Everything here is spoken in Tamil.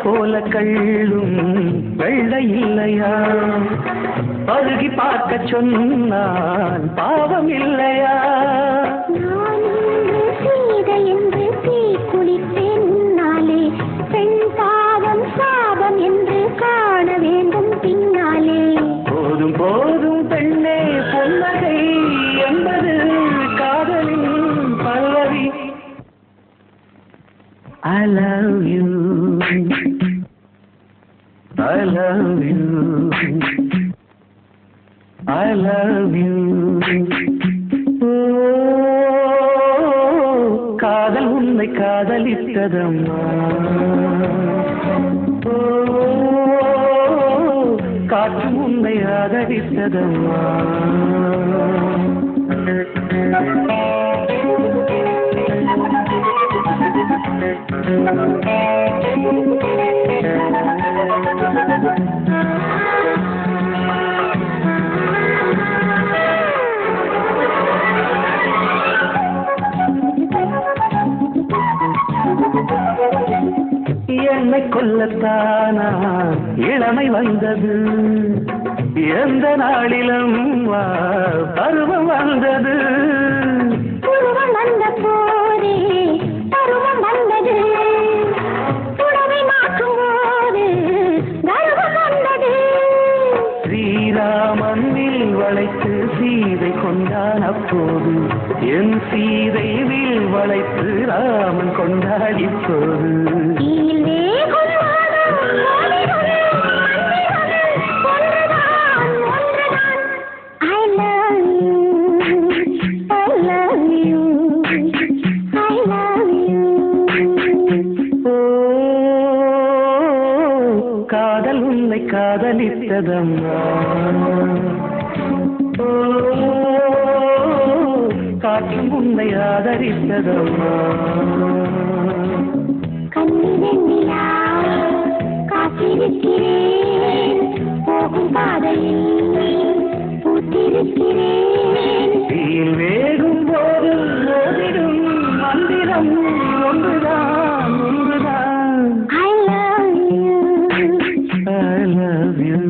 போல கள்ளும் வெள்ளை இல்லையா அருகி பார்க்க சொன்னான் பாவம் இல்லையா என்று தீ குளித்தேன் உன்னாலே பெண் பாவம் சாபம் என்று காண வேண்டும் பின்னாலே போதும் போதும் பெண்ணே பொன்னகை என்பது காதலின் பல்லவி I love you I love you I love you காதல் உன்னை காதலித்ததம்மா காற்று உன்னை ஆதரித்ததம்மா என்னை கொல்லத்தானா இளமை வந்தது எந்த நாளிலும் பருவம் வந்தது பருவம் வந்த போதே பருவம் வந்தது புடவை மாற்றும் போது கர்வம் வந்தது ஸ்ரீராமன் வில் வளைத்து சீதை கொண்டான் அப்போது என் சீதை வில் வளைத்து ராமன் கொண்டாடி போது காதல் உன்னை காதலித்ததம்மா காற்றும் உன்னை ஆதரித்ததம்மா கண்ணிலா காத்திருக்கிறேன் போகும் பாதையில் பூத்திருக்கிறேன் தீயில் வேகும் போது ஓடிடும் மந்திரம் ஒன்றுதான் ஒன்றுதான் I love you I love you